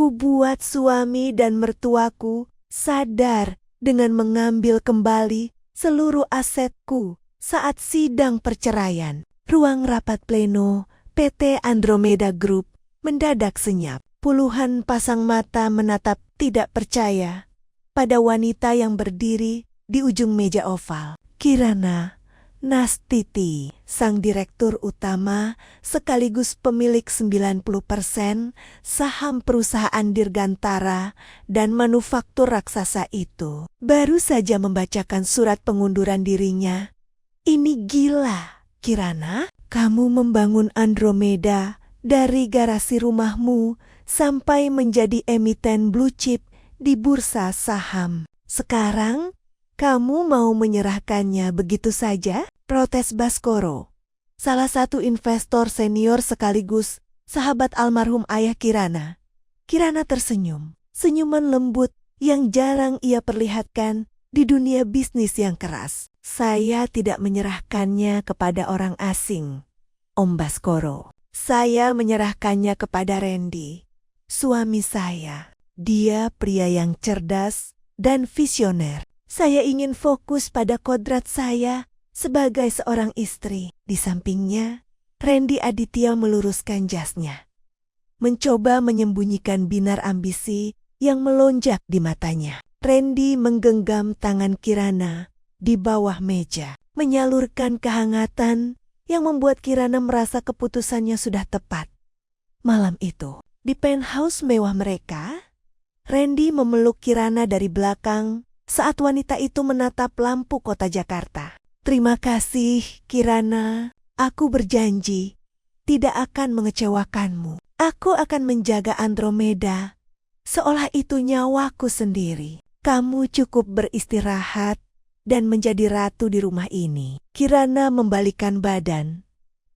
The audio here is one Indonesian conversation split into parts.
Aku buat suami dan mertuaku sadar dengan mengambil kembali seluruh asetku saat sidang perceraian. Ruang rapat pleno PT Andromeda Group mendadak senyap. Puluhan pasang mata menatap tidak percaya pada wanita yang berdiri di ujung meja oval. Kirana Nastiti, sang direktur utama sekaligus pemilik 90% saham perusahaan Dirgantara dan manufaktur raksasa itu, baru saja membacakan surat pengunduran dirinya. Ini gila, Kirana. Kamu membangun Andromeda dari garasi rumahmu sampai menjadi emiten blue chip di bursa saham. Sekarang kamu mau menyerahkannya begitu saja? Protes Baskoro, salah satu investor senior sekaligus sahabat almarhum ayah Kirana. Kirana tersenyum, senyuman lembut yang jarang ia perlihatkan di dunia bisnis yang keras. Saya tidak menyerahkannya kepada orang asing, Om Baskoro. Saya menyerahkannya kepada Randy, suami saya. Dia pria yang cerdas dan visioner. Saya ingin fokus pada kodrat saya sebagai seorang istri. Di sampingnya, Randy Aditya meluruskan jasnya, mencoba menyembunyikan binar ambisi yang melonjak di matanya. Randy menggenggam tangan Kirana di bawah meja, menyalurkan kehangatan yang membuat Kirana merasa keputusannya sudah tepat. Malam itu, di penthouse mewah mereka, Randy memeluk Kirana dari belakang saat wanita itu menatap lampu kota Jakarta. Terima kasih, Kirana. Aku berjanji tidak akan mengecewakanmu. Aku akan menjaga Andromeda seolah itu nyawaku sendiri. Kamu cukup beristirahat dan menjadi ratu di rumah ini. Kirana membalikkan badan,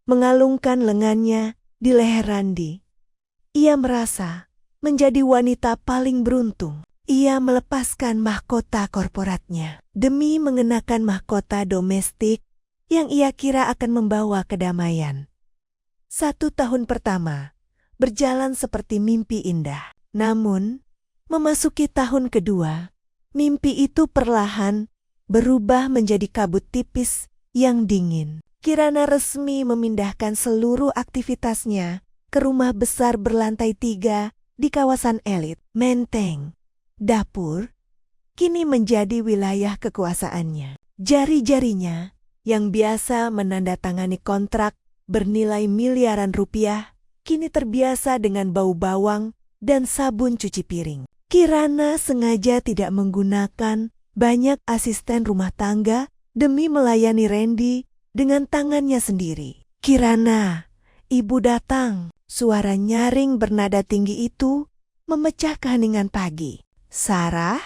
mengalungkan lengannya di leher Randy. Ia merasa menjadi wanita paling beruntung. Ia melepaskan mahkota korporatnya demi mengenakan mahkota domestik yang ia kira akan membawa kedamaian. 1 tahun pertama berjalan seperti mimpi indah. Namun, memasuki tahun kedua, mimpi itu perlahan berubah menjadi kabut tipis yang dingin. Kirana resmi memindahkan seluruh aktivitasnya ke rumah besar berlantai 3 di kawasan elit. Menteng, dapur, kini menjadi wilayah kekuasaannya. Jari-jarinya yang biasa menandatangani kontrak bernilai miliaran rupiah, kini terbiasa dengan bau bawang dan sabun cuci piring. Kirana sengaja tidak menggunakan banyak asisten rumah tangga demi melayani Randy dengan tangannya sendiri. Kirana, ibu datang. Suara nyaring bernada tinggi itu memecah keheningan pagi. Sarah,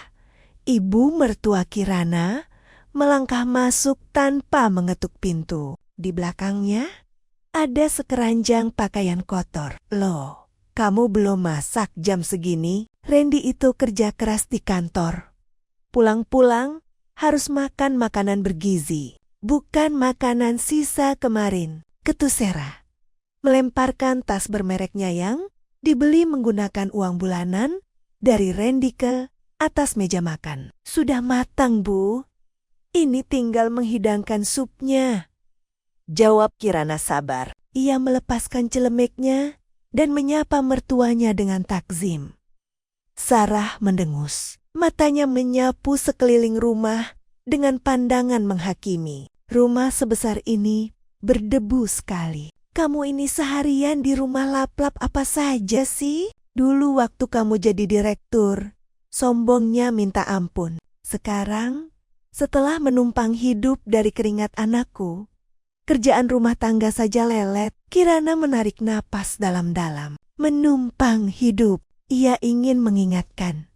ibu mertua Kirana, melangkah masuk tanpa mengetuk pintu. Di belakangnya ada sekeranjang pakaian kotor. Loh, kamu belum masak jam segini? Randy itu kerja keras di kantor. Pulang-pulang harus makan makanan bergizi, bukan makanan sisa kemarin. Ketus Sarah melemparkan tas bermereknya yang dibeli menggunakan uang bulanan dari Randy ke atas meja makan. Sudah matang, Bu. Ini tinggal menghidangkan supnya, jawab Kirana sabar. Ia melepaskan celemeknya dan menyapa mertuanya dengan takzim. Sarah mendengus. Matanya menyapu sekeliling rumah dengan pandangan menghakimi. Rumah sebesar ini berdebu sekali. Kamu ini seharian di rumah lap-lap apa saja sih? Dulu waktu kamu jadi direktur, sombongnya minta ampun. Sekarang, setelah menumpang hidup dari keringat anakku, kerjaan rumah tangga saja lelet. Kirana menarik napas dalam-dalam. Menumpang hidup. Ia ingin mengingatkan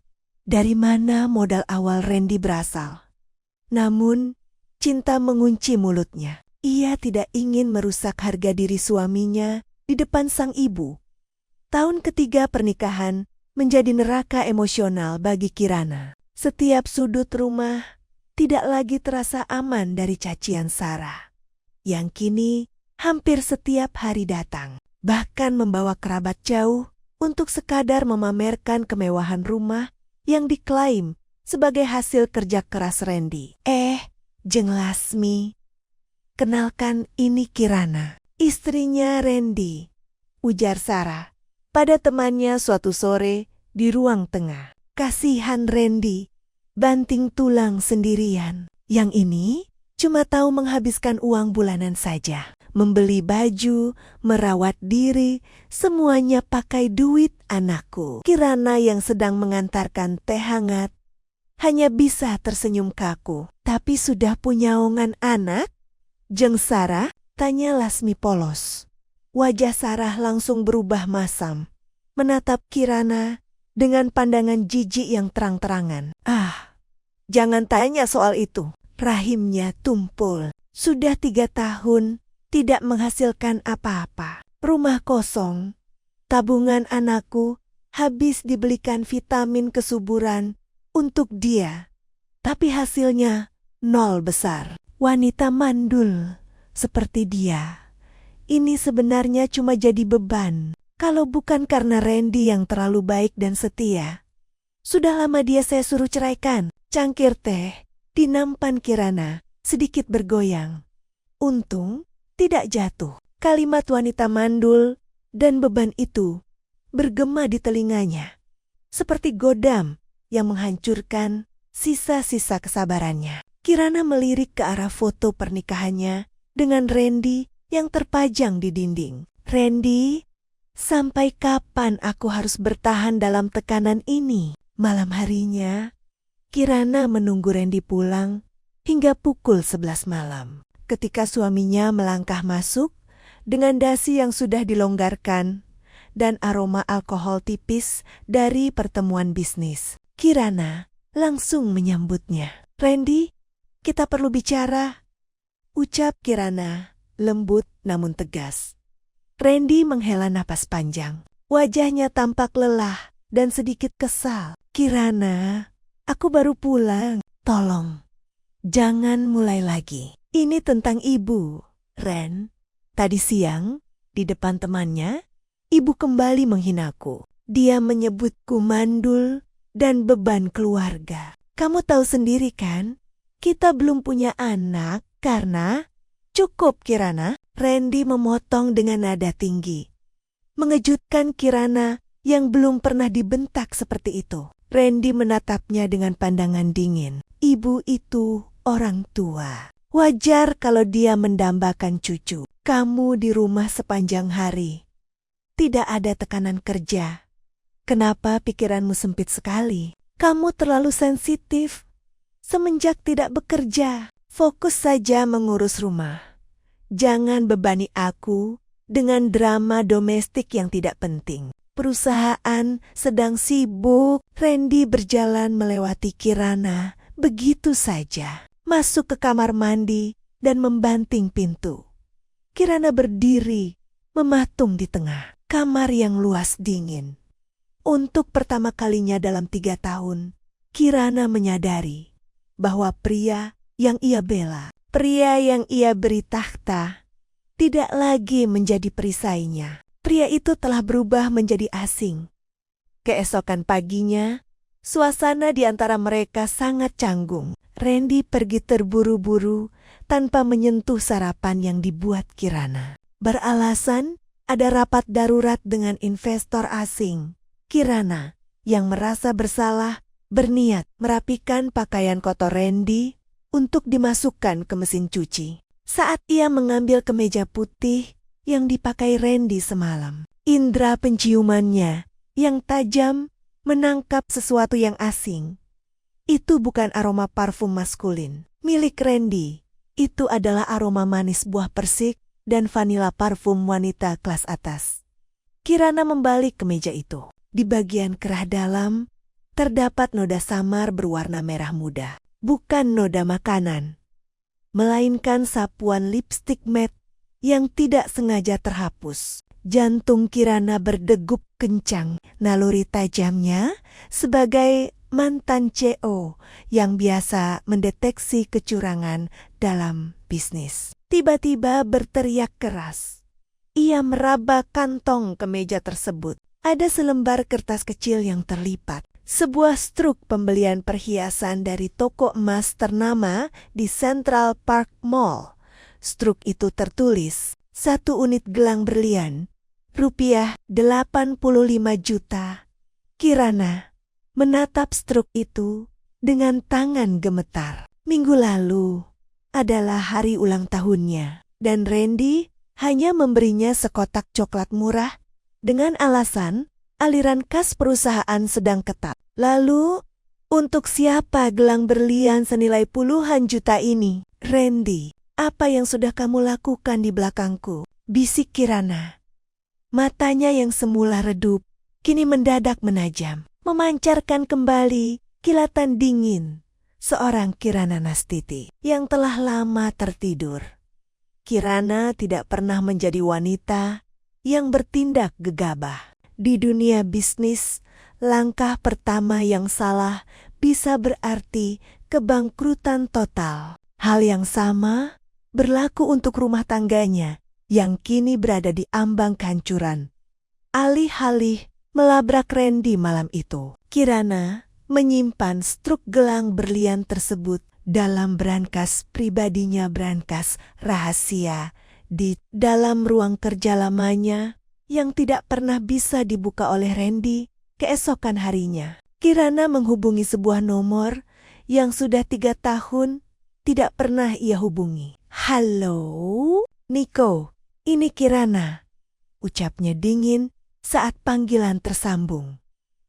dari mana modal awal Randy berasal. Namun, cinta mengunci mulutnya. Ia tidak ingin merusak harga diri suaminya di depan sang ibu. Tahun ketiga pernikahan menjadi neraka emosional bagi Kirana. Setiap sudut rumah tidak lagi terasa aman dari cacian Sarah, yang kini hampir setiap hari datang, bahkan membawa kerabat jauh untuk sekadar memamerkan kemewahan rumah yang diklaim sebagai hasil kerja keras Randy. Jeng Lasmi, kenalkan ini Kirana, istrinya Randy, ujar Sarah pada temannya suatu sore di ruang tengah. Kasihan Randy, banting tulang sendirian. Yang ini cuma tahu menghabiskan uang bulanan saja. Membeli baju, merawat diri, semuanya pakai duit anakku. Kirana yang sedang mengantarkan teh hangat hanya bisa tersenyum kaku. Tapi sudah punya ongan anak? Jeng Sarah, tanya Lasmi polos. Wajah Sarah langsung berubah masam, menatap Kirana dengan pandangan jijik yang terang-terangan. Jangan tanya soal itu. Rahimnya tumpul. Sudah 3 tahun tidak menghasilkan apa-apa. Rumah kosong. Tabungan anakku habis dibelikan vitamin kesuburan untuk dia. Tapi hasilnya 0 besar. Wanita mandul seperti dia, ini sebenarnya cuma jadi beban. Kalau bukan karena Randy yang terlalu baik dan setia, sudah lama dia saya suruh ceraikan. Cangkir teh di nampan Kirana sedikit bergoyang. Untung tidak jatuh. Kalimat wanita mandul dan beban itu bergema di telinganya, seperti godam yang menghancurkan sisa-sisa kesabarannya. Kirana melirik ke arah foto pernikahannya dengan Randy yang terpajang di dinding. Randy, sampai kapan aku harus bertahan dalam tekanan ini? Malam harinya, Kirana menunggu Randy pulang hingga pukul 11 malam. Ketika suaminya melangkah masuk dengan dasi yang sudah dilonggarkan dan aroma alkohol tipis dari pertemuan bisnis, Kirana langsung menyambutnya. Randy, kita perlu bicara, ucap Kirana lembut namun tegas. Randy menghela napas panjang. Wajahnya tampak lelah dan sedikit kesal. Kirana, aku baru pulang. Tolong, jangan mulai lagi. Ini tentang ibu, Ren. Tadi siang, di depan temannya, ibu kembali menghinaku. Dia menyebutku mandul dan beban keluarga. Kamu tahu sendiri kan, kita belum punya anak karena... Cukup Kirana, Randy memotong dengan nada tinggi. Mengejutkan Kirana yang belum pernah dibentak seperti itu. Randy menatapnya dengan pandangan dingin. Ibu itu orang tua. Wajar kalau dia mendambakan cucu. Kamu di rumah sepanjang hari. Tidak ada tekanan kerja. Kenapa pikiranmu sempit sekali? Kamu terlalu sensitif. Semenjak tidak bekerja, fokus saja mengurus rumah. Jangan bebani aku dengan drama domestik yang tidak penting. Perusahaan sedang sibuk. Randy berjalan melewati Kirana begitu saja. Masuk ke kamar mandi dan membanting pintu. Kirana berdiri, mematung di tengah kamar yang luas dingin. Untuk pertama kalinya dalam 3 tahun, Kirana menyadari bahwa pria yang ia bela, pria yang ia beri takhta, tidak lagi menjadi perisainya. Pria itu telah berubah menjadi asing. Keesokan paginya, suasana di antara mereka sangat canggung. Randy pergi terburu-buru tanpa menyentuh sarapan yang dibuat Kirana. Beralasan ada rapat darurat dengan investor asing. Kirana yang merasa bersalah berniat merapikan pakaian kotor Randy untuk dimasukkan ke mesin cuci. Saat ia mengambil kemeja putih yang dipakai Randy semalam, indera penciumannya yang tajam menangkap sesuatu yang asing. Itu bukan aroma parfum maskulin milik Randy. Itu adalah aroma manis buah persik dan vanila parfum wanita kelas atas. Kirana membalik kemeja itu. Di bagian kerah dalam terdapat noda samar berwarna merah muda. Bukan noda makanan, melainkan sapuan lipstik matte yang tidak sengaja terhapus. Jantung Kirana berdegup kencang. Naluri tajamnya sebagai mantan CEO yang biasa mendeteksi kecurangan dalam bisnis tiba-tiba berteriak keras. Ia meraba kantong kemeja tersebut. Ada selembar kertas kecil yang terlipat. Sebuah struk pembelian perhiasan dari toko emas ternama di Central Park Mall. Struk itu tertulis, 1 unit gelang berlian, rupiah 85 juta. Kirana menatap struk itu dengan tangan gemetar. Minggu lalu adalah hari ulang tahunnya, dan Randy hanya memberinya sekotak coklat murah dengan alasan aliran kas perusahaan sedang ketat. Lalu, untuk siapa gelang berlian senilai puluhan juta ini? Randy, apa yang sudah kamu lakukan di belakangku? Bisik Kirana. Matanya yang semula redup, kini mendadak menajam, memancarkan kembali kilatan dingin seorang Kirana Nastiti yang telah lama tertidur. Kirana tidak pernah menjadi wanita yang bertindak gegabah. Di dunia bisnis, langkah pertama yang salah bisa berarti kebangkrutan total. Hal yang sama berlaku untuk rumah tangganya yang kini berada di ambang kehancuran. Alih-alih melabrak Randy malam itu, Kirana menyimpan struk gelang berlian tersebut dalam brankas pribadinya, brankas rahasia di dalam ruang kerja lamanya yang tidak pernah bisa dibuka oleh Randy keesokan harinya. Kirana menghubungi sebuah nomor yang sudah 3 tahun tidak pernah ia hubungi. Halo, Nico, ini Kirana, ucapnya dingin saat panggilan tersambung.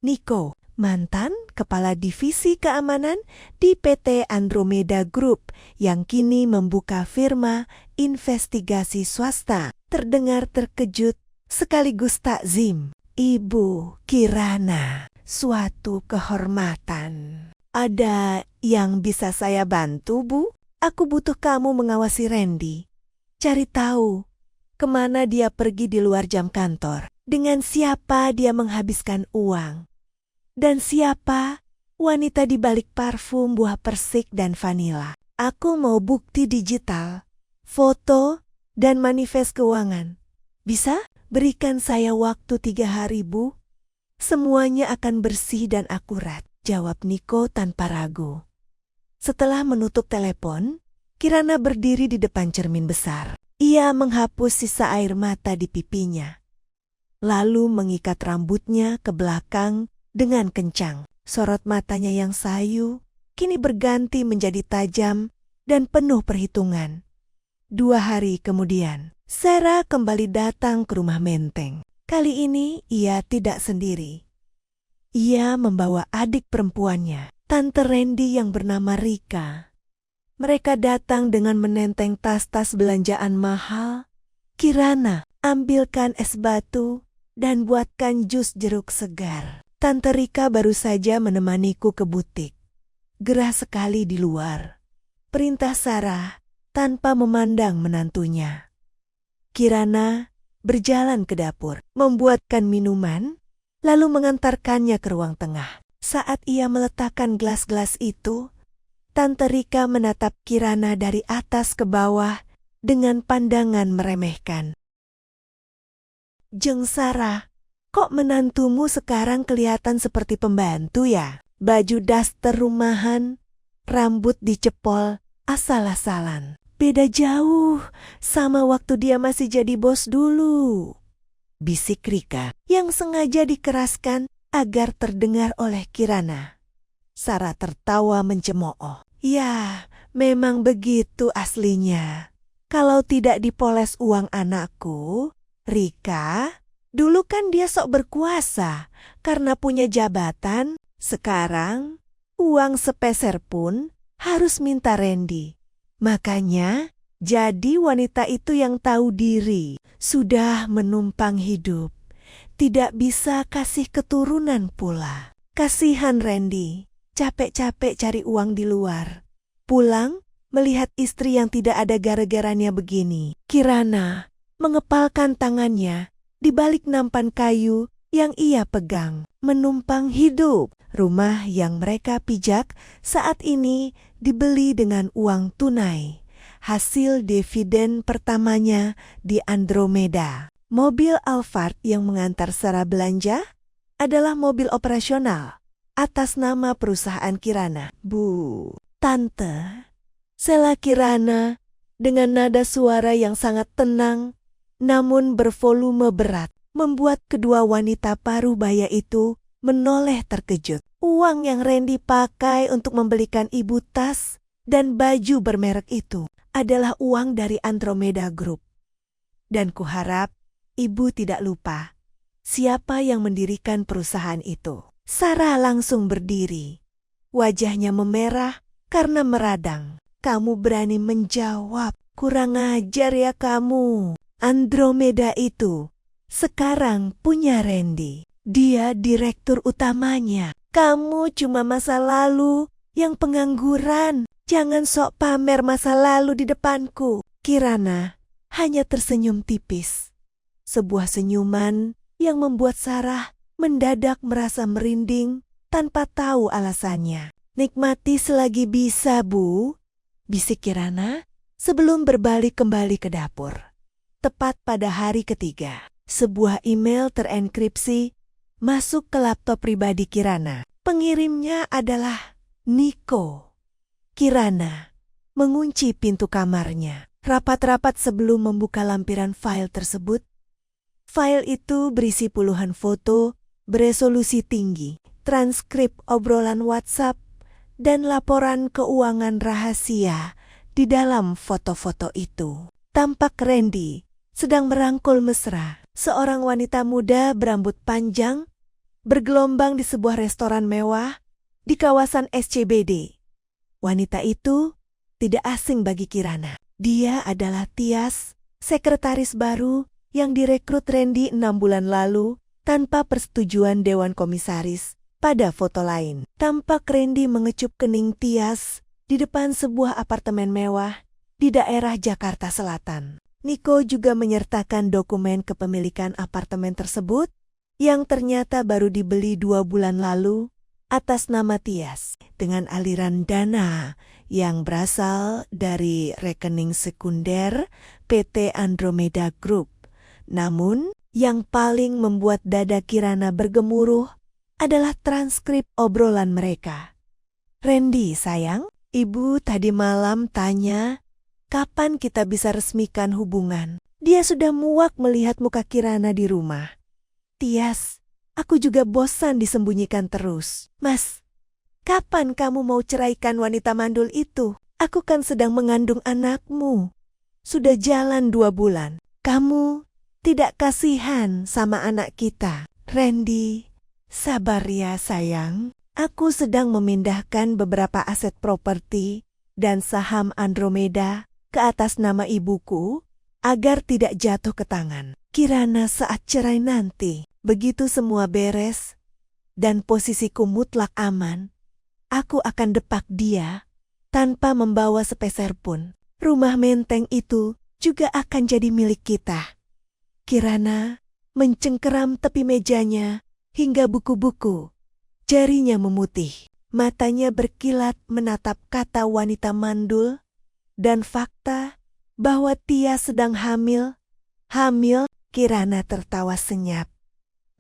Nico, mantan kepala divisi keamanan di PT Andromeda Group yang kini membuka firma investigasi swasta, terdengar terkejut sekaligus takzim. Ibu Kirana, suatu kehormatan. Ada yang bisa saya bantu, Bu? Aku butuh kamu mengawasi Randy. Cari tahu kemana dia pergi di luar jam kantor, dengan siapa dia menghabiskan uang, dan siapa wanita di balik parfum buah persik dan vanila. Aku mau bukti digital, foto, dan manifest keuangan. Bisa? Berikan saya waktu 3 hari, Bu. Semuanya akan bersih dan akurat, jawab Nico tanpa ragu. Setelah menutup telepon, Kirana berdiri di depan cermin besar. Ia menghapus sisa air mata di pipinya, lalu mengikat rambutnya ke belakang dengan kencang. Sorot matanya yang sayu kini berganti menjadi tajam dan penuh perhitungan. 2 hari kemudian, Sarah kembali datang ke rumah Menteng. Kali ini ia tidak sendiri. Ia membawa adik perempuannya, Tante Randy yang bernama Rika. Mereka datang dengan menenteng tas-tas belanjaan mahal. Kirana, ambilkan es batu dan buatkan jus jeruk segar. Tante Rika baru saja menemaniku ke butik. Gerah sekali di luar, perintah Sarah tanpa memandang menantunya. Kirana berjalan ke dapur, membuatkan minuman, lalu mengantarkannya ke ruang tengah. Saat ia meletakkan gelas-gelas itu, Tante Rika menatap Kirana dari atas ke bawah dengan pandangan meremehkan. Jeng Sarah, kok menantumu sekarang kelihatan seperti pembantu ya? Baju daster rumahan, rambut dicepol, asal-asalan. Beda jauh sama waktu dia masih jadi bos dulu, bisik Rika yang sengaja dikeraskan agar terdengar oleh Kirana. Sarah tertawa mencemooh. Ya, memang begitu aslinya. Kalau tidak dipoles uang anakku, Rika, dulu kan dia sok berkuasa karena punya jabatan. Sekarang, uang sepeser pun harus minta Randy. Makanya, jadi wanita itu yang tahu diri, sudah menumpang hidup, tidak bisa kasih keturunan pula. Kasihan Randy, capek-capek cari uang di luar. Pulang, melihat istri yang tidak ada gara-garanya begini. Kirana mengepalkan tangannya di balik nampan kayu yang ia pegang. Menumpang hidup. Rumah yang mereka pijak saat ini dibeli dengan uang tunai, hasil dividen pertamanya di Andromeda. Mobil Alphard yang mengantar Sarah belanja adalah mobil operasional atas nama perusahaan Kirana. Bu, Tante, sela Kirana dengan nada suara yang sangat tenang namun bervolume berat membuat kedua wanita paruh baya itu menoleh terkejut. Uang yang Randy pakai untuk membelikan ibu tas dan baju bermerek itu adalah uang dari Andromeda Group. Dan kuharap ibu tidak lupa siapa yang mendirikan perusahaan itu. Sarah langsung berdiri. Wajahnya memerah karena meradang. Kamu berani menjawab? Kurang ajar ya kamu. Andromeda itu sekarang punya Randy. Dia direktur utamanya. Kamu cuma masa lalu yang pengangguran. Jangan sok pamer masa lalu di depanku. Kirana hanya tersenyum tipis. Sebuah senyuman yang membuat Sarah mendadak merasa merinding tanpa tahu alasannya. Nikmati selagi bisa, Bu, bisik Kirana sebelum berbalik kembali ke dapur. Tepat pada hari ketiga, sebuah email terenkripsi masuk ke laptop pribadi Kirana. Pengirimnya adalah Nico. Kirana mengunci pintu kamarnya. Rapat-rapat sebelum membuka lampiran file tersebut. File itu berisi puluhan foto beresolusi tinggi, transkrip obrolan WhatsApp, dan laporan keuangan rahasia di dalam foto-foto itu. Tampak Randy sedang merangkul mesra seorang wanita muda berambut panjang bergelombang di sebuah restoran mewah di kawasan SCBD. Wanita itu tidak asing bagi Kirana. Dia adalah Tias, sekretaris baru yang direkrut Randy 6 bulan lalu tanpa persetujuan Dewan Komisaris. Pada foto lain, tampak Randy mengecup kening Tias di depan sebuah apartemen mewah di daerah Jakarta Selatan. Nico juga menyertakan dokumen kepemilikan apartemen tersebut yang ternyata baru dibeli 2 bulan lalu atas nama Tias dengan aliran dana yang berasal dari rekening sekunder PT Andromeda Group. Namun, yang paling membuat dada Kirana bergemuruh adalah transkrip obrolan mereka. Randy, sayang, ibu tadi malam tanya kapan kita bisa resmikan hubungan. Dia sudah muak melihat muka Kirana di rumah. Tias, aku juga bosan disembunyikan terus. Mas, kapan kamu mau ceraikan wanita mandul itu? Aku kan sedang mengandung anakmu. Sudah jalan 2 bulan. Kamu tidak kasihan sama anak kita. Randy, sabar ya sayang. Aku sedang memindahkan beberapa aset properti dan saham Andromeda ke atas nama ibuku agar tidak jatuh ke tangan Kirana saat cerai nanti. Begitu semua beres dan posisiku mutlak aman, aku akan depak dia tanpa membawa sepeser pun. Rumah menteng itu juga akan jadi milik kita. Kirana mencengkeram tepi mejanya hingga buku-buku. Jarinya memutih, matanya berkilat menatap kata wanita mandul dan fakta bahwa Tia sedang hamil. Kirana tertawa senyap.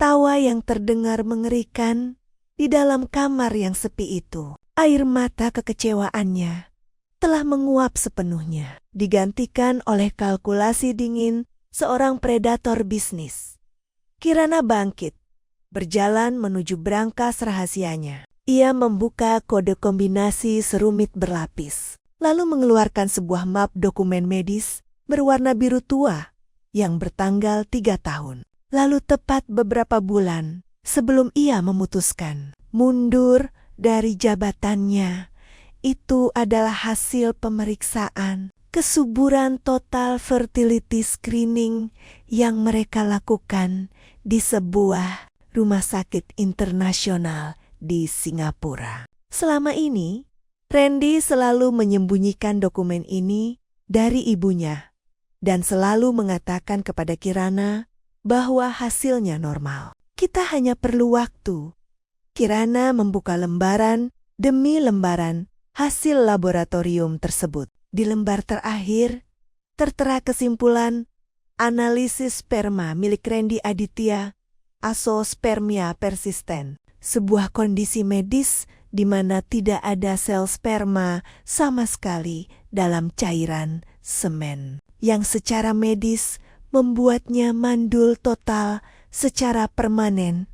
Tawa yang terdengar mengerikan di dalam kamar yang sepi itu. Air mata kekecewaannya telah menguap sepenuhnya, digantikan oleh kalkulasi dingin seorang predator bisnis. Kirana bangkit, berjalan menuju brankas rahasianya. Ia membuka kode kombinasi serumit berlapis, lalu mengeluarkan sebuah map dokumen medis berwarna biru tua yang bertanggal 3 tahun. Lalu tepat beberapa bulan sebelum ia memutuskan mundur dari jabatannya, itu adalah hasil pemeriksaan kesuburan total fertility screening yang mereka lakukan di sebuah rumah sakit internasional di Singapura. Selama ini, Randy selalu menyembunyikan dokumen ini dari ibunya dan selalu mengatakan kepada Kirana bahwa hasilnya normal. Kita hanya perlu waktu. Kirana membuka lembaran demi lembaran hasil laboratorium tersebut. Di lembar terakhir, tertera kesimpulan Analisis sperma milik Randy Aditya, Azoospermia persistent, sebuah kondisi medis di mana tidak ada sel sperma sama sekali dalam cairan semen, yang secara medis membuatnya mandul total secara permanen,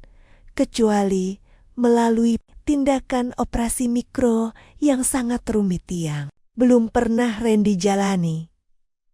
kecuali melalui tindakan operasi mikro yang sangat rumit yang belum pernah Randy jalani.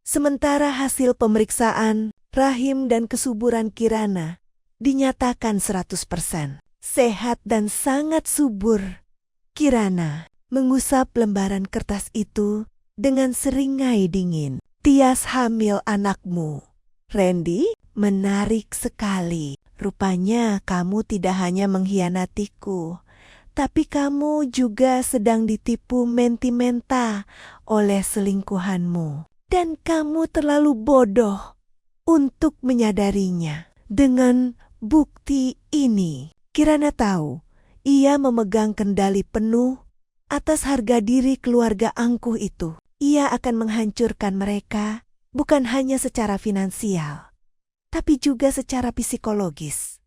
Sementara hasil pemeriksaan rahim dan kesuburan Kirana dinyatakan 100% sehat dan sangat subur. Kirana mengusap lembaran kertas itu dengan seringai dingin. "Tias hamil anakmu." "Randy, menarik sekali. Rupanya kamu tidak hanya mengkhianatiku, tapi kamu juga sedang ditipu mentimenta oleh selingkuhanmu. Dan kamu terlalu bodoh untuk menyadarinya. Dengan bukti ini, Kirana tahu ia memegang kendali penuh atas harga diri keluarga angkuh itu. Ia akan menghancurkan mereka bukan hanya secara finansial, tapi juga secara psikologis.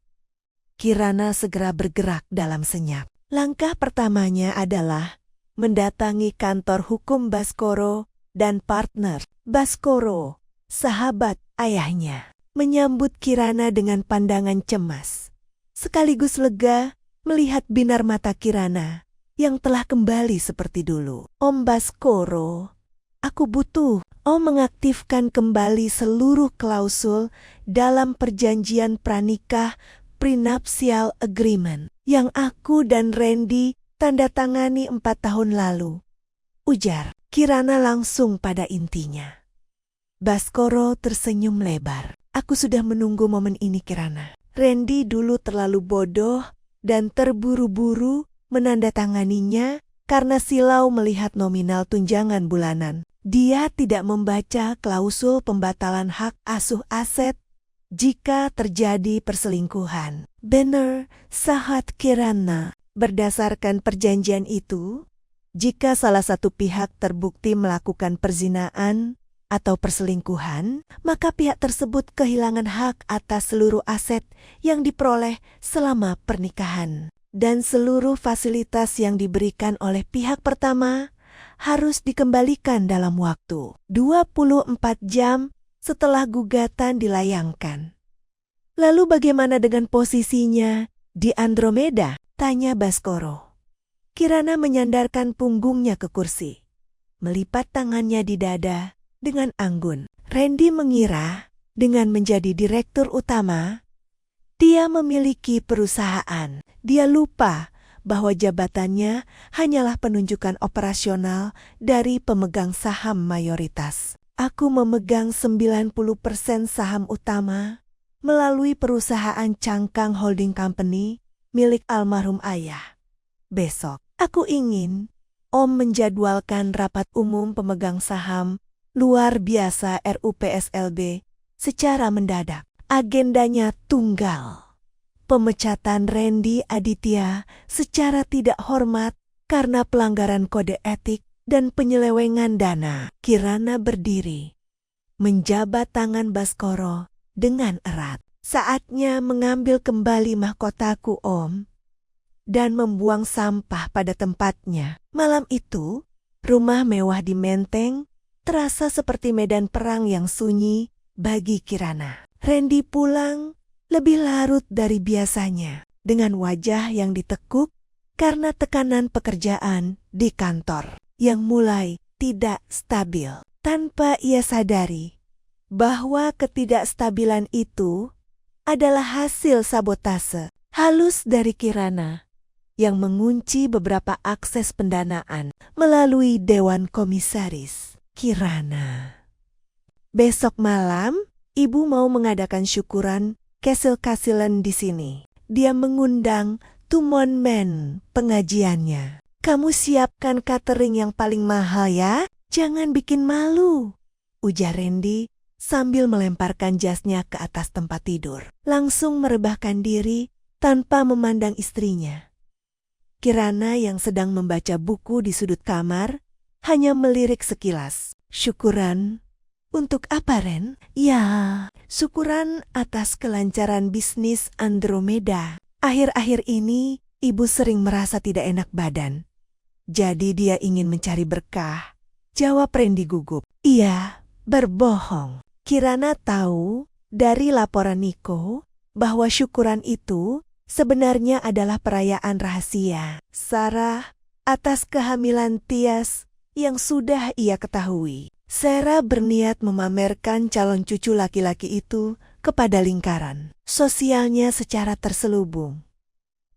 Kirana segera bergerak dalam senyap. Langkah pertamanya adalah mendatangi kantor hukum Baskoro dan partner. Baskoro, sahabat ayahnya, menyambut Kirana dengan pandangan cemas, sekaligus lega melihat binar mata Kirana yang telah kembali seperti dulu. "Om Baskoro, aku butuh Om mengaktifkan kembali seluruh klausul dalam perjanjian pranikah prenuptial agreement yang aku dan Randy tanda tangani 4 tahun lalu," ujar Kirana langsung pada intinya. Baskoro tersenyum lebar. "Aku sudah menunggu momen ini, Kirana. Randy dulu terlalu bodoh dan terburu-buru menandatanganinya karena silau melihat nominal tunjangan bulanan. Dia tidak membaca klausul pembatalan hak asuh aset jika terjadi perselingkuhan." "Benar, sahat Kirana. Berdasarkan perjanjian itu, jika salah satu pihak terbukti melakukan perzinaan atau perselingkuhan, maka pihak tersebut kehilangan hak atas seluruh aset yang diperoleh selama pernikahan. Dan seluruh fasilitas yang diberikan oleh pihak pertama harus dikembalikan dalam waktu 24 jam setelah gugatan dilayangkan." "Lalu bagaimana dengan posisinya di Andromeda?" tanya Baskoro. Kirana menyandarkan punggungnya ke kursi, melipat tangannya di dada dengan anggun. Randy mengira dengan menjadi direktur utama, dia memiliki perusahaan. Dia lupa bahwa jabatannya hanyalah penunjukan operasional dari pemegang saham mayoritas. "Aku memegang 90% saham utama melalui perusahaan Cangkang Holding Company milik almarhum ayah. Besok, aku ingin Om menjadwalkan rapat umum pemegang saham luar biasa RUPSLB secara mendadak. Agendanya tunggal: pemecatan Randy Aditya secara tidak hormat karena pelanggaran kode etik dan penyelewengan dana." Kirana berdiri, menjabat tangan Baskoro dengan erat. "Saatnya mengambil kembali mahkotaku, Om, dan membuang sampah pada tempatnya." Malam itu, rumah mewah di Menteng terasa seperti medan perang yang sunyi bagi Kirana. Randy pulang lebih larut dari biasanya, dengan wajah yang ditekuk karena tekanan pekerjaan di kantor yang mulai tidak stabil. Tanpa ia sadari bahwa ketidakstabilan itu adalah hasil sabotase halus dari Kirana yang mengunci beberapa akses pendanaan melalui Dewan Komisaris. "Kirana, besok malam Ibu mau mengadakan syukuran kesil-kasilan di sini." Dia mengundang Tumon Men pengajiannya. "Kamu siapkan catering yang paling mahal ya, jangan bikin malu," ujar Randy sambil melemparkan jasnya ke atas tempat tidur. Langsung merebahkan diri tanpa memandang istrinya. Kirana yang sedang membaca buku di sudut kamar hanya melirik sekilas. "Syukuran Untuk apa, Ren? Ya, syukuran atas kelancaran bisnis Andromeda. Akhir-akhir ini, ibu sering merasa tidak enak badan. Jadi dia ingin mencari berkah. Jawab Randy gugup. Iya, berbohong. Kirana tahu dari laporan Nico bahwa syukuran itu sebenarnya adalah perayaan rahasia Sarah atas kehamilan Tias yang sudah ia ketahui. Sarah berniat memamerkan calon cucu laki-laki itu kepada lingkaran sosialnya secara terselubung.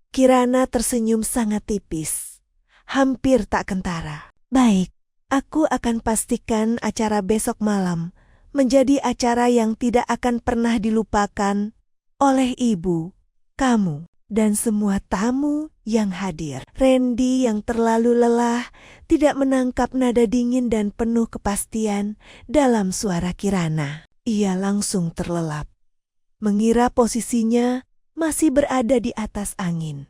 Kirana tersenyum sangat tipis, hampir tak kentara. Baik, aku akan pastikan acara besok malam menjadi acara yang tidak akan pernah dilupakan oleh ibu, kamu, dan semua tamu yang hadir. Randy yang terlalu lelah tidak menangkap nada dingin dan penuh kepastian dalam suara Kirana. Ia langsung terlelap, mengira posisinya masih berada di atas angin.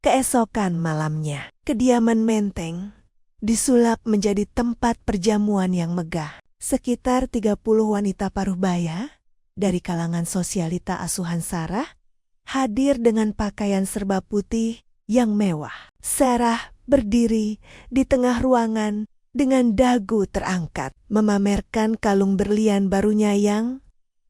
Keesokan malamnya, kediaman Menteng disulap menjadi tempat perjamuan yang megah. Sekitar 30 wanita paruhbaya dari kalangan sosialita asuhan Sarah hadir dengan pakaian serba putih yang mewah. Sarah berdiri di tengah ruangan dengan dagu terangkat, memamerkan kalung berlian barunya yang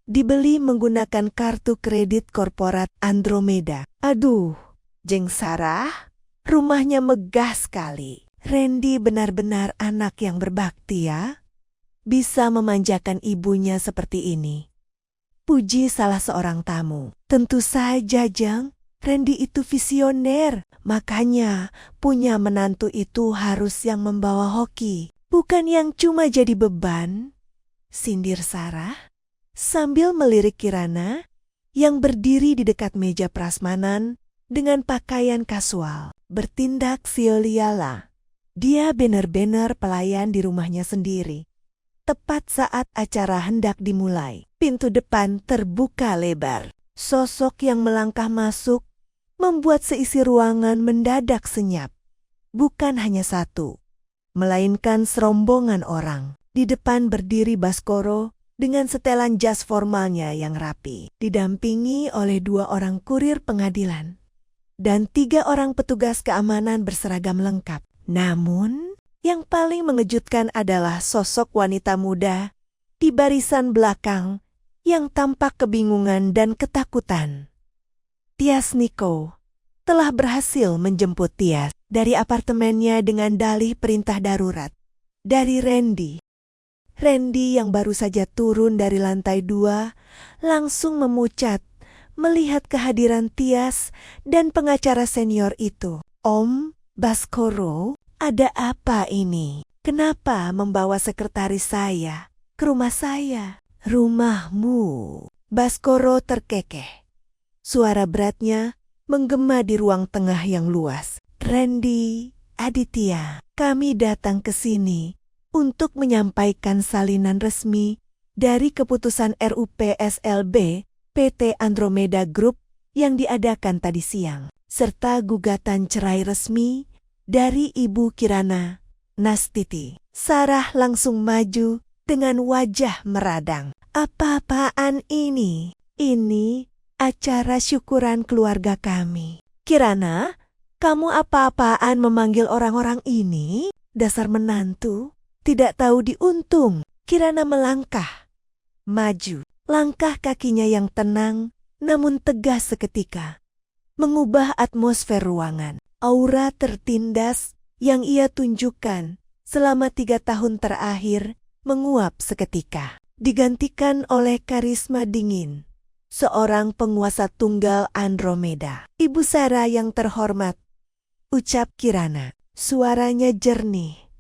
dibeli menggunakan kartu kredit korporat Andromeda. Aduh, Jeng Sarah, rumahnya megah sekali. Randy benar-benar anak yang berbakti ya. Bisa memanjakan ibunya seperti ini. Puji salah seorang tamu. Tentu saja, Jeng. Randy itu visioner. Makanya punya menantu itu harus yang membawa hoki. Bukan yang cuma jadi beban. Sindir Sarah sambil melirik Kirana yang berdiri di dekat meja prasmanan dengan pakaian kasual. Bertindak sioliala. Dia benar-benar pelayan di rumahnya sendiri. Tepat saat acara hendak dimulai, pintu depan terbuka lebar. Sosok yang melangkah masuk membuat seisi ruangan mendadak senyap. Bukan hanya satu, melainkan serombongan orang. Di depan berdiri Baskoro dengan setelan jas formalnya yang rapi, didampingi oleh 2 orang kurir pengadilan dan 3 orang petugas keamanan berseragam lengkap. Namun, yang paling mengejutkan adalah sosok wanita muda di barisan belakang yang tampak kebingungan dan ketakutan. Tias Nico telah berhasil menjemput Tias dari apartemennya dengan dalih perintah darurat dari Randy. Randy yang baru saja turun dari lantai 2 langsung memucat melihat kehadiran Tias dan pengacara senior itu. Om Baskoro, ada apa ini? Kenapa membawa sekretaris saya ke rumah saya? Rumahmu. Baskoro terkekeh. Suara beratnya menggema di ruang tengah yang luas. Randy, Aditya, kami datang ke sini untuk menyampaikan salinan resmi dari keputusan RUPSLB PT Andromeda Group yang diadakan tadi siang, serta gugatan cerai resmi dari Ibu Kirana Nastiti. Sarah langsung maju dengan wajah meradang. Apa-apaan ini? Ini acara syukuran keluarga kami. Kirana, kamu apa-apaan memanggil orang-orang ini? Dasar menantu, tidak tahu diuntung. Kirana melangkah maju. Langkah kakinya yang tenang namun tegas seketika mengubah atmosfer ruangan. Aura tertindas yang ia tunjukkan selama 3 tahun terakhir menguap seketika, digantikan oleh karisma dingin seorang penguasa tunggal Andromeda. Ibu Sarah yang terhormat, ucap Kirana. Suaranya jernih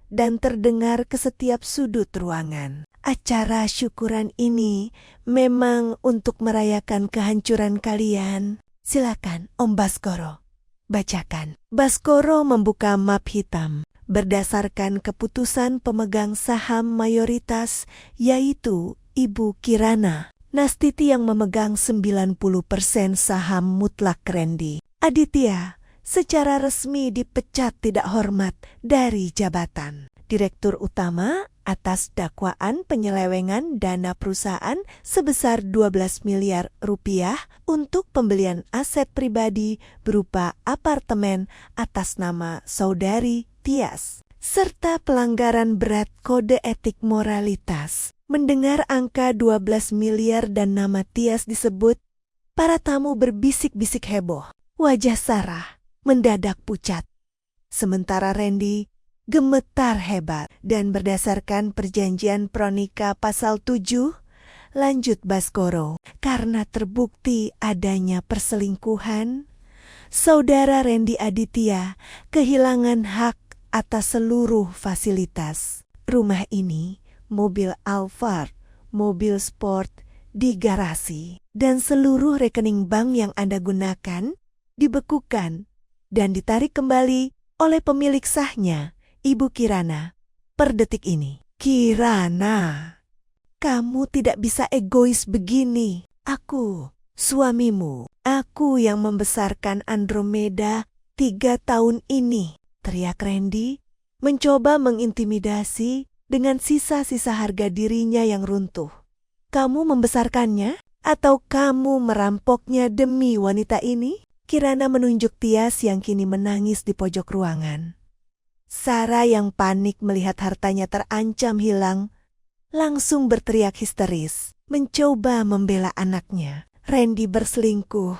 dan terdengar ke setiap sudut ruangan. Acara syukuran ini memang untuk merayakan kehancuran kalian. Silakan, Om Baskoro. Bacakan. Baskoro membuka map hitam berdasarkan keputusan pemegang saham mayoritas, yaitu Ibu Kirana Nastiti yang memegang 90% saham mutlak Randy. Aditya secara resmi dipecat tidak hormat dari jabatan. Direktur utama atas dakwaan penyelewengan dana perusahaan sebesar 12 miliar rupiah untuk pembelian aset pribadi berupa apartemen atas nama saudari Tias, serta pelanggaran berat kode etik moralitas. Mendengar angka 12 miliar dan nama Tias disebut, para tamu berbisik-bisik heboh. Wajah Sarah mendadak pucat. Sementara Randy gemetar hebat, dan berdasarkan perjanjian Pronika pasal 7, lanjut Baskoro, karena terbukti adanya perselingkuhan, saudara Randy Aditya kehilangan hak atas seluruh fasilitas. Rumah ini, mobil Alphard, mobil sport di garasi, dan seluruh rekening bank yang Anda gunakan dibekukan dan ditarik kembali oleh pemilik sahnya, Ibu Kirana, per detik ini. Kirana, kamu tidak bisa egois begini. Aku, suamimu, aku yang membesarkan Andromeda 3 tahun ini, teriak Randy, mencoba mengintimidasi dengan sisa-sisa harga dirinya yang runtuh. Kamu membesarkannya atau kamu merampoknya demi wanita ini? Kirana menunjuk Tias yang kini menangis di pojok ruangan. Sarah yang panik melihat hartanya terancam hilang, langsung berteriak histeris, mencoba membela anaknya. Randy berselingkuh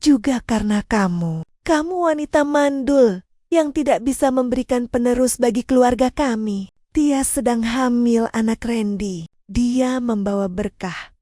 juga karena kamu. Kamu wanita mandul yang tidak bisa memberikan penerus bagi keluarga kami. Tias sedang hamil anak Randy. Dia membawa berkah.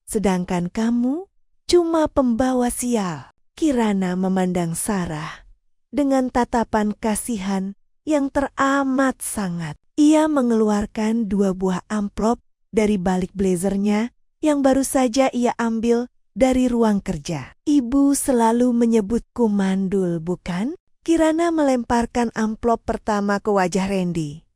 Sedangkan kamu cuma pembawa sial. Kirana memandang Sarah dengan tatapan kasihan yang teramat sangat. Ia mengeluarkan 2 buah amplop dari balik blazernya yang baru saja ia ambil dari ruang kerja. Ibu selalu menyebutku mandul, bukan? Kirana melemparkan amplop pertama ke wajah Randy.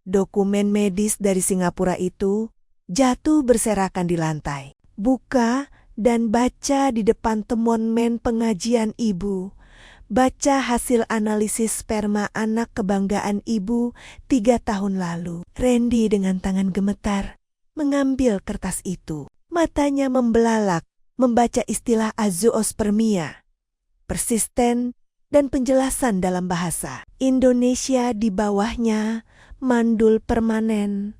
Dokumen medis dari Singapura itu jatuh berserakan di lantai. Buka dan baca di depan temuan men pengajian ibu. Baca hasil analisis sperma anak kebanggaan ibu 3 tahun lalu. Randy dengan tangan gemetar mengambil kertas itu. Matanya membelalak membaca istilah azoospermia, persisten, dan penjelasan dalam bahasa Indonesia di bawahnya, mandul permanen.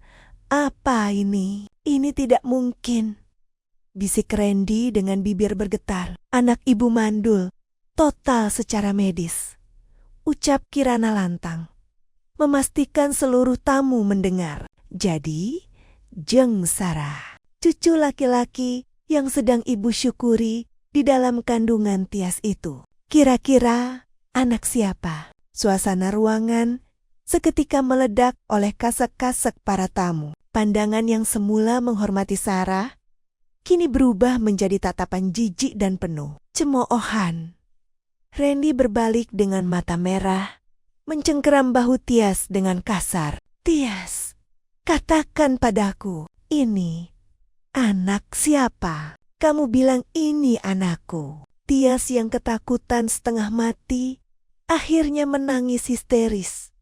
Apa ini? Ini tidak mungkin, bisik Randy dengan bibir bergetar. Anak ibu mandul, total secara medis, ucap Kirana lantang, memastikan seluruh tamu mendengar. Jadi, Jeng Sarah, cucu laki-laki yang sedang ibu syukuri di dalam kandungan Tias itu. Kira-kira anak siapa? Suasana ruangan seketika meledak oleh kasek-kasek para tamu. Pandangan yang semula menghormati Sarah kini berubah menjadi tatapan jijik dan penuh cemoohan. Randy berbalik dengan mata merah, mencengkeram bahu Tias dengan kasar. Tias, katakan padaku, ini anak siapa? Kamu bilang ini anakku. Tias yang ketakutan setengah mati, akhirnya menangis histeris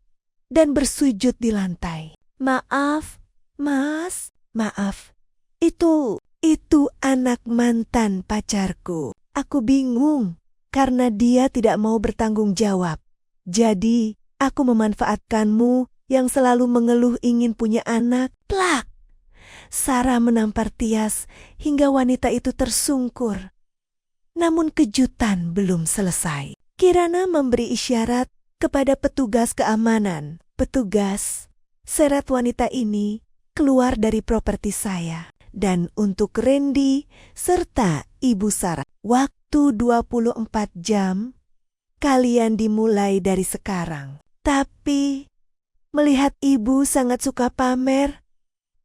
dan bersujud di lantai. Maaf, Mas, maaf. Itu anak mantan pacarku. Aku bingung karena dia tidak mau bertanggung jawab. Jadi, aku memanfaatkanmu yang selalu mengeluh ingin punya anak. Plak! Sarah menampar Tias hingga wanita itu tersungkur. Namun kejutan belum selesai. Kirana memberi isyarat kepada petugas keamanan. Petugas, seret wanita ini keluar dari properti saya. Dan untuk Randy serta Ibu Sarah, waktu 24 jam, kalian dimulai dari sekarang. Tapi, melihat ibu sangat suka pamer,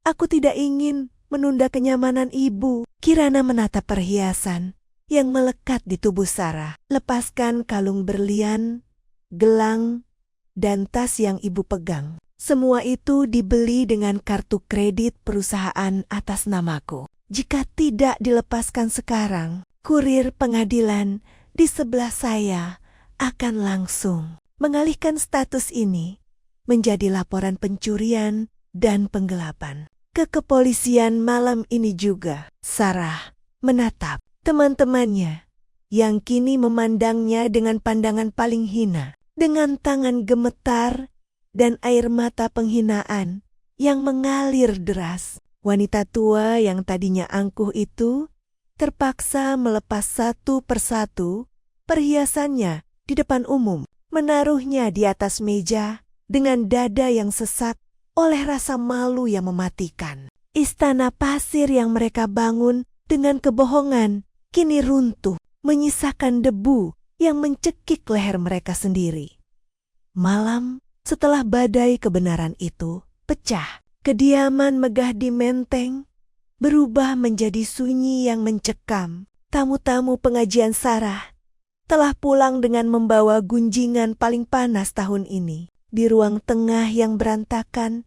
aku tidak ingin menunda kenyamanan ibu. Kirana menatap perhiasan yang melekat di tubuh Sarah. Lepaskan kalung berlian, gelang, dan tas yang ibu pegang. Semua itu dibeli dengan kartu kredit perusahaan atas namaku. Jika tidak dilepaskan sekarang, kurir pengadilan di sebelah saya akan langsung mengalihkan status ini menjadi laporan pencurian dan penggelapan. Ke kepolisian malam ini juga, Sarah menatap teman-temannya yang kini memandangnya dengan pandangan paling hina. Dengan tangan gemetar dan air mata penghinaan yang mengalir deras, wanita tua yang tadinya angkuh itu terpaksa melepas satu persatu perhiasannya di depan umum, menaruhnya di atas meja dengan dada yang sesak oleh rasa malu yang mematikan. Istana pasir yang mereka bangun dengan kebohongan kini runtuh, menyisakan debu yang mencekik leher mereka sendiri. Malam setelah badai kebenaran itu pecah, kediaman megah di Menteng berubah menjadi sunyi yang mencekam. Tamu-tamu pengajian Sarah telah pulang dengan membawa gunjingan paling panas tahun ini. Di ruang tengah yang berantakan,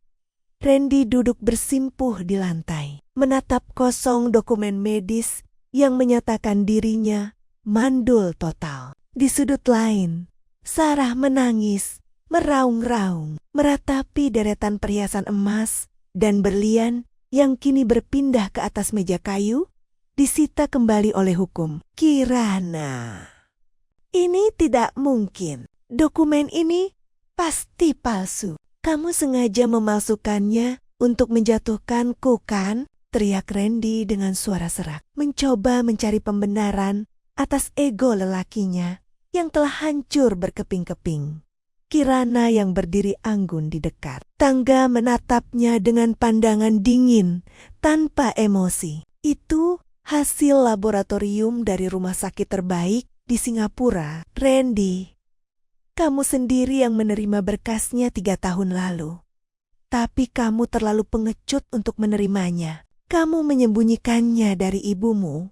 Randy duduk bersimpuh di lantai, menatap kosong dokumen medis yang menyatakan dirinya mandul total. Di sudut lain, Sarah menangis, meraung-raung, meratapi deretan perhiasan emas dan berlian yang kini berpindah ke atas meja kayu, disita kembali oleh hukum. Kirana, ini tidak mungkin. Dokumen ini pasti palsu. Kamu sengaja memalsukannya untuk menjatuhkanku, kan? Teriak Randy dengan suara serak, mencoba mencari pembenaran atas ego lelakinya yang telah hancur berkeping-keping. Kirana yang berdiri anggun di dekat tangga menatapnya dengan pandangan dingin tanpa emosi. Itu hasil laboratorium dari rumah sakit terbaik di Singapura. Randy, kamu sendiri yang menerima berkasnya 3 tahun lalu. Tapi kamu terlalu pengecut untuk menerimanya. Kamu menyembunyikannya dari ibumu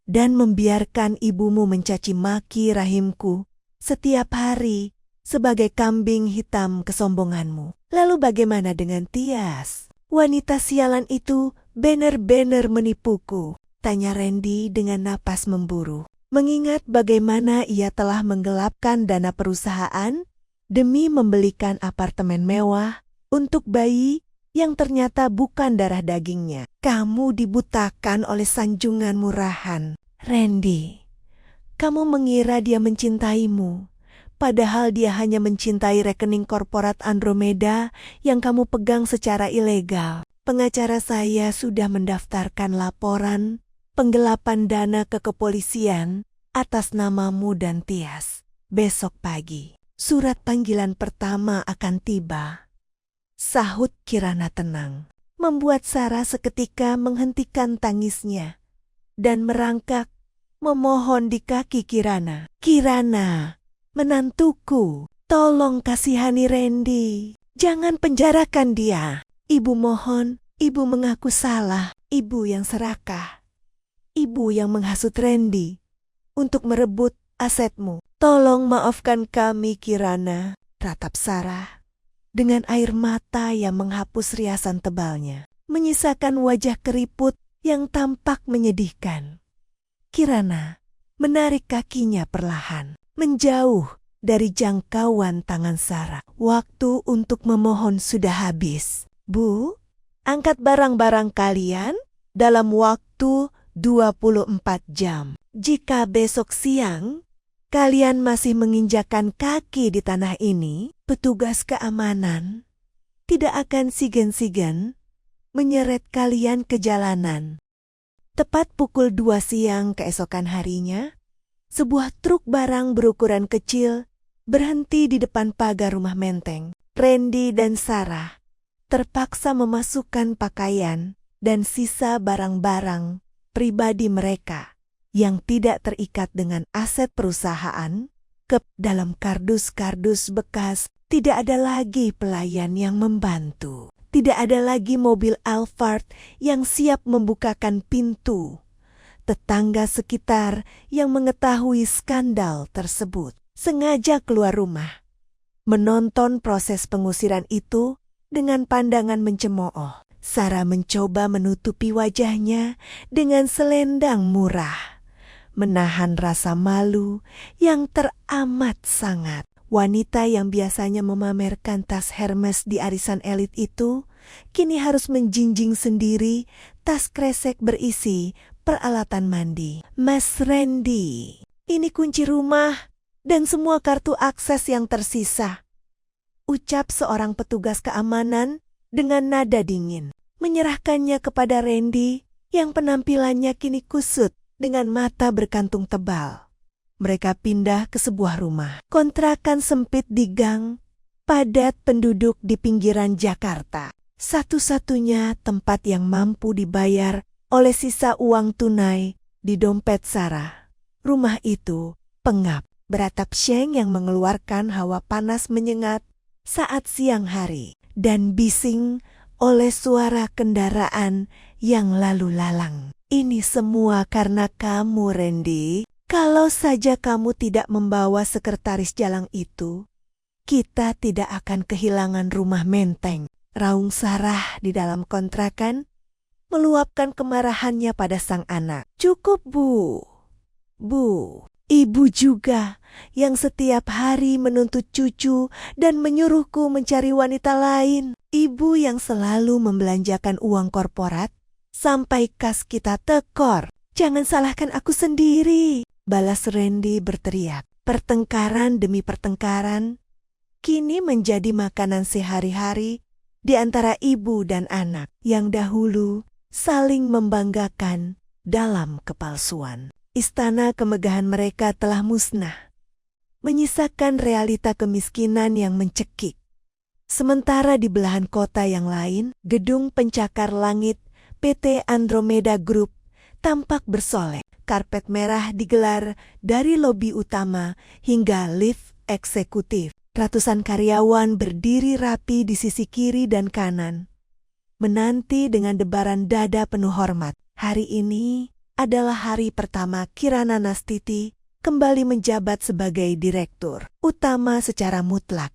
dan membiarkan ibumu mencaci maki rahimku setiap hari sebagai kambing hitam kesombonganmu. Lalu bagaimana dengan Tias? Wanita sialan itu benar-benar menipuku, tanya Randy dengan napas memburu. Mengingat bagaimana ia telah menggelapkan dana perusahaan demi membelikan apartemen mewah untuk bayi yang ternyata bukan darah dagingnya. Kamu dibutakan oleh sanjungan murahan. Randy, kamu mengira dia mencintaimu, padahal dia hanya mencintai rekening korporat Andromeda yang kamu pegang secara ilegal. Pengacara saya sudah mendaftarkan laporan penggelapan dana ke kepolisian atas namamu dan Tias. Besok pagi, surat panggilan pertama akan tiba. Sahut Kirana tenang, membuat Sarah seketika menghentikan tangisnya dan merangkak memohon di kaki Kirana. Kirana, menantuku, tolong kasihani Randy. Jangan penjarakan dia. Ibu mohon, ibu mengaku salah. Ibu yang serakah. Ibu yang menghasut Randy untuk merebut asetmu. Tolong maafkan kami, Kirana, ratap Sarah dengan air mata yang menghapus riasan tebalnya, menyisakan wajah keriput yang tampak menyedihkan. Kirana menarik kakinya perlahan, menjauh dari jangkauan tangan Sarah. Waktu untuk memohon sudah habis. Bu, angkat barang-barang kalian dalam waktu 24 jam. Jika besok siang kalian masih menginjakan kaki di tanah ini, petugas keamanan tidak akan segan-segan menyeret kalian ke jalanan. Tepat pukul 2 siang keesokan harinya, sebuah truk barang berukuran kecil berhenti di depan pagar rumah Menteng. Randy dan Sarah terpaksa memasukkan pakaian dan sisa barang-barang pribadi mereka yang tidak terikat dengan aset perusahaan ke dalam kardus-kardus bekas. Tidak ada lagi pelayan yang membantu. Tidak ada lagi mobil Alphard yang siap membukakan pintu. Tetangga sekitar yang mengetahui skandal tersebut sengaja keluar rumah, menonton proses pengusiran itu dengan pandangan mencemooh. Sarah mencoba menutupi wajahnya dengan selendang murah, menahan rasa malu yang teramat sangat. Wanita yang biasanya memamerkan tas Hermes di arisan elit itu kini harus menjinjing sendiri tas kresek berisi peralatan mandi. Mas Randy, ini kunci rumah dan semua kartu akses yang tersisa, ucap seorang petugas keamanan dengan nada dingin. Menyerahkannya kepada Randy yang penampilannya kini kusut dengan mata berkantung tebal. Mereka pindah ke sebuah rumah kontrakan sempit di gang, padat penduduk di pinggiran Jakarta. Satu-satunya tempat yang mampu dibayar oleh sisa uang tunai di dompet Sarah. Rumah itu pengap, beratap sheng yang mengeluarkan hawa panas menyengat saat siang hari, dan bising oleh suara kendaraan yang lalu lalang. Ini semua karena kamu, Randy. Kalau saja kamu tidak membawa sekretaris jalang itu, kita tidak akan kehilangan rumah menteng, raung Sarah di dalam kontrakan, meluapkan kemarahannya pada sang anak. Cukup, Bu. Bu, ibu juga yang setiap hari menuntut cucu dan menyuruhku mencari wanita lain. Ibu yang selalu membelanjakan uang korporat sampai kas kita tekor. Jangan salahkan aku sendiri, balas Randy berteriak. Pertengkaran demi pertengkaran kini menjadi makanan sehari-hari di antara ibu dan anak yang dahulu saling membanggakan dalam kepalsuan. Istana kemegahan mereka telah musnah, menyisakan realita kemiskinan yang mencekik. Sementara di belahan kota yang lain, gedung pencakar langit PT Andromeda Group tampak bersolek. Karpet merah digelar dari lobi utama hingga lift eksekutif. Ratusan karyawan berdiri rapi di sisi kiri dan kanan, menanti dengan debaran dada penuh hormat. Hari ini adalah hari pertama Kirana Nastiti kembali menjabat sebagai direktur utama secara mutlak.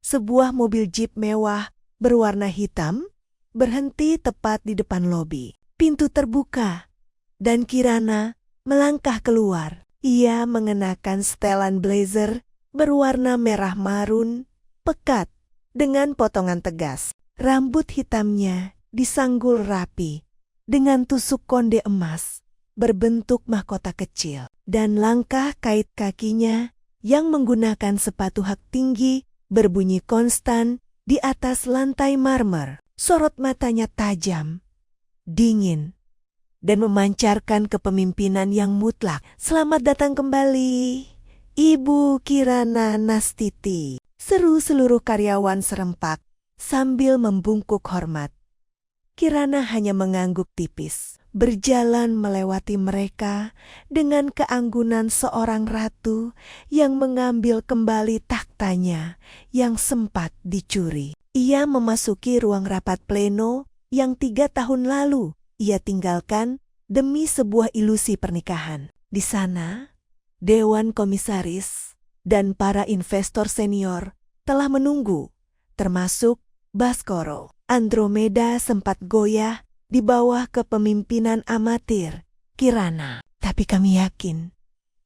Sebuah mobil jeep mewah berwarna hitam berhenti tepat di depan lobi. Pintu terbuka dan Kirana melangkah keluar. Ia mengenakan setelan blazer berwarna merah marun, pekat dengan potongan tegas. Rambut hitamnya disanggul rapi dengan tusuk konde emas berbentuk mahkota kecil. Dan langkah kait kakinya yang menggunakan sepatu hak tinggi berbunyi konstan di atas lantai marmer. Sorot matanya tajam, dingin, dan memancarkan kepemimpinan yang mutlak. Selamat datang kembali, Ibu Kirana Nastiti, seru seluruh karyawan serempak sambil membungkuk hormat. Kirana hanya mengangguk tipis, berjalan melewati mereka dengan keanggunan seorang ratu yang mengambil kembali taktanya yang sempat dicuri. Ia memasuki ruang rapat pleno yang 3 tahun lalu ia tinggalkan demi sebuah ilusi pernikahan. Di sana, Dewan Komisaris dan para investor senior telah menunggu, termasuk Baskoro. Andromeda sempat goyah di bawah kepemimpinan amatir Kirana. Tapi kami yakin,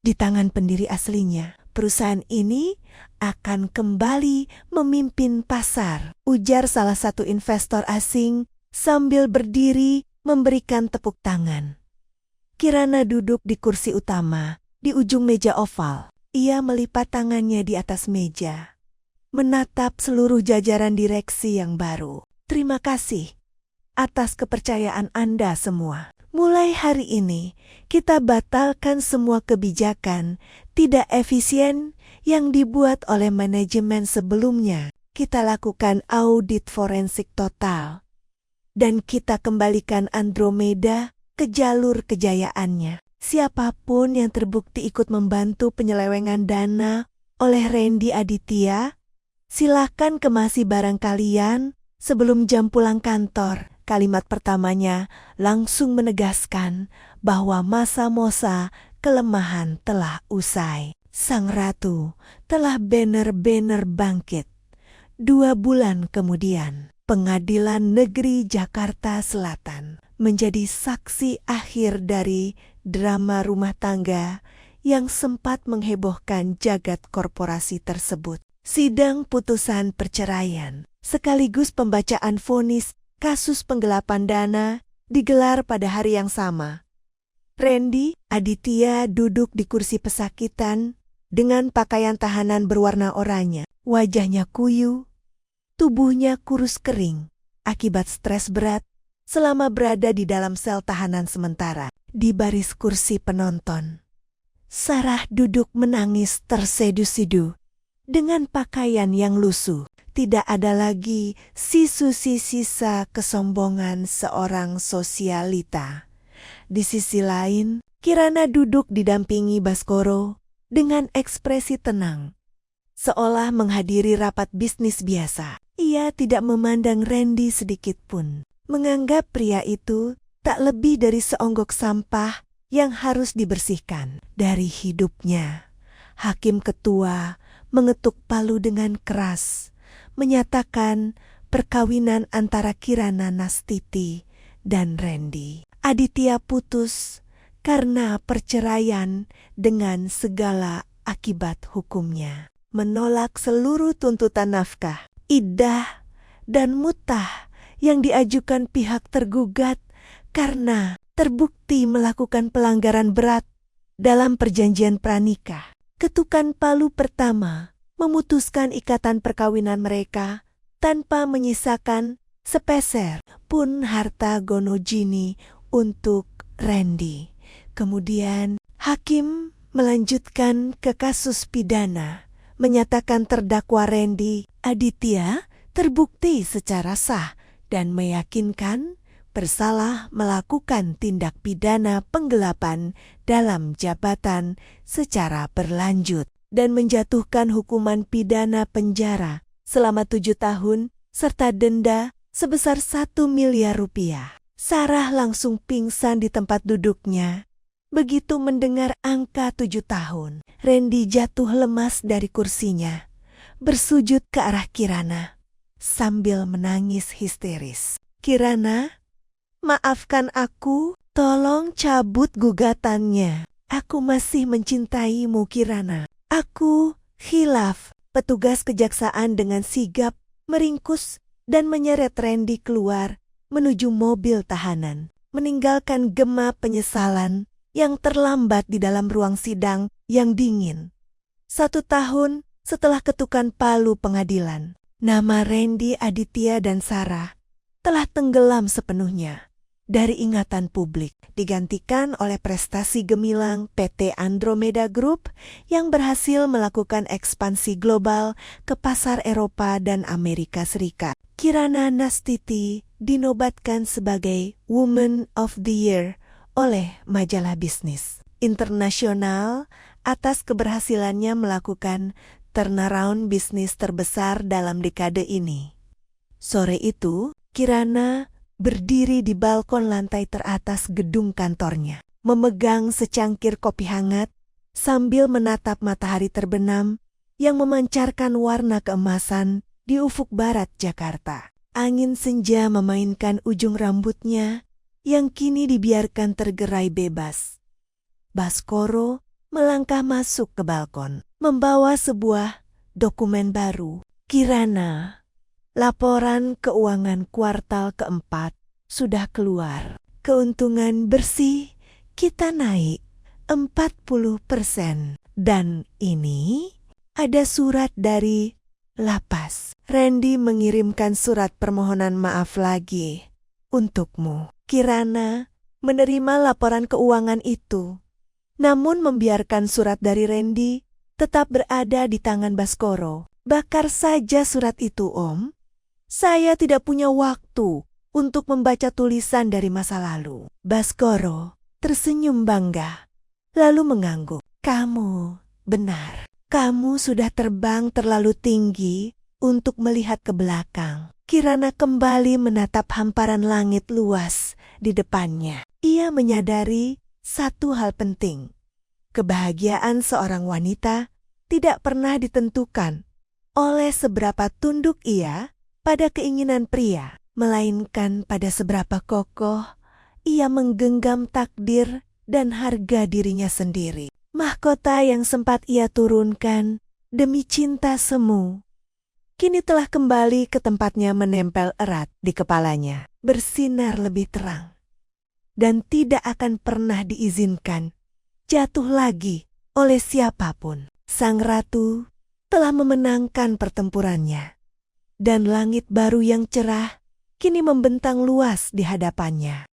di tangan pendiri aslinya, perusahaan ini akan kembali memimpin pasar, ujar salah satu investor asing sambil berdiri memberikan tepuk tangan. Kirana duduk di kursi utama di ujung meja oval. Ia melipat tangannya di atas meja, menatap seluruh jajaran direksi yang baru. Terima kasih atas kepercayaan Anda semua. Mulai hari ini, kita batalkan semua kebijakan tidak efisien yang dibuat oleh manajemen sebelumnya. Kita lakukan audit forensik total, dan kita kembalikan Andromeda ke jalur kejayaannya. Siapapun yang terbukti ikut membantu penyelewengan dana oleh Randy Aditya, silakan kemasi barang kalian sebelum jam pulang kantor. Kalimat pertamanya langsung menegaskan bahwa masa-masa kelemahan telah usai. Sang ratu telah benar-benar bangkit. 2 bulan kemudian, Pengadilan Negeri Jakarta Selatan menjadi saksi akhir dari drama rumah tangga yang sempat menghebohkan jagat korporasi tersebut. Sidang putusan perceraian sekaligus pembacaan vonis kasus penggelapan dana digelar pada hari yang sama. Randy Aditya duduk di kursi pesakitan dengan pakaian tahanan berwarna oranye. Wajahnya kuyu, tubuhnya kurus kering akibat stres berat selama berada di dalam sel tahanan sementara. Di baris kursi penonton, Sarah duduk menangis tersedu-sedu dengan pakaian yang lusuh. Tidak ada lagi sisa kesombongan seorang sosialita. Di sisi lain, Kirana duduk didampingi Baskoro dengan ekspresi tenang, seolah menghadiri rapat bisnis biasa. Ia tidak memandang Randy sedikit pun, menganggap pria itu tak lebih dari seonggok sampah yang harus dibersihkan dari hidupnya. Hakim ketua mengetuk palu dengan keras, menyatakan perkawinan antara Kirana Nastiti dan Randy Aditya putus karena perceraian dengan segala akibat hukumnya. Menolak seluruh tuntutan nafkah, iddah, dan mutah yang diajukan pihak tergugat karena terbukti melakukan pelanggaran berat dalam perjanjian pranikah. Ketukan palu pertama memutuskan ikatan perkawinan mereka tanpa menyisakan sepeser pun harta gonojini untuk Randy. Kemudian hakim melanjutkan ke kasus pidana, menyatakan terdakwa Randy Aditya terbukti secara sah dan meyakinkan bersalah melakukan tindak pidana penggelapan dalam jabatan secara berlanjut dan menjatuhkan hukuman pidana penjara selama 7 tahun serta denda sebesar 1 miliar rupiah. Sarah langsung pingsan di tempat duduknya begitu mendengar angka 7 tahun. Randy jatuh lemas dari kursinya, bersujud ke arah Kirana sambil menangis histeris. "Kirana, maafkan aku, tolong cabut gugatannya. Aku masih mencintaimu, Kirana." "Aku khilaf." Petugas kejaksaan dengan sigap meringkus dan menyeret Randy keluar menuju mobil tahanan, meninggalkan gema penyesalan yang terlambat di dalam ruang sidang yang dingin. 1 tahun setelah ketukan palu pengadilan, nama Randy Aditya dan Sarah telah tenggelam sepenuhnya dari ingatan publik, digantikan oleh prestasi gemilang PT Andromeda Group yang berhasil melakukan ekspansi global ke pasar Eropa dan Amerika Serikat. Kirana Nastiti dinobatkan sebagai Woman of the Year oleh majalah bisnis internasional atas keberhasilannya melakukan turnaround bisnis terbesar dalam dekade ini. Sore itu, Kirana berdiri di balkon lantai teratas gedung kantornya, memegang secangkir kopi hangat sambil menatap matahari terbenam yang memancarkan warna keemasan di ufuk barat Jakarta. Angin senja memainkan ujung rambutnya yang kini dibiarkan tergerai bebas. Baskoro melangkah masuk ke balkon, membawa sebuah dokumen baru. "Kirana, laporan keuangan kuartal keempat sudah keluar. Keuntungan bersih kita naik 40%. Dan ini ada surat dari lapas. Randy mengirimkan surat permohonan maaf lagi untukmu." Kirana menerima laporan keuangan itu, namun membiarkan surat dari Randy tetap berada di tangan Baskoro. "Bakar saja surat itu, Om. Saya tidak punya waktu untuk membaca tulisan dari masa lalu." Baskoro tersenyum bangga, lalu mengangguk. "Kamu benar. Kamu sudah terbang terlalu tinggi untuk melihat ke belakang." Kirana kembali menatap hamparan langit luas di depannya. Ia menyadari satu hal penting. Kebahagiaan seorang wanita tidak pernah ditentukan oleh seberapa tunduk ia pada keinginan pria, melainkan pada seberapa kokoh ia menggenggam takdir dan harga dirinya sendiri. Mahkota yang sempat ia turunkan demi cinta semu, kini telah kembali ke tempatnya menempel erat di kepalanya, bersinar lebih terang, dan tidak akan pernah diizinkan jatuh lagi oleh siapapun. Sang ratu telah memenangkan pertempurannya, dan langit baru yang cerah kini membentang luas di hadapannya.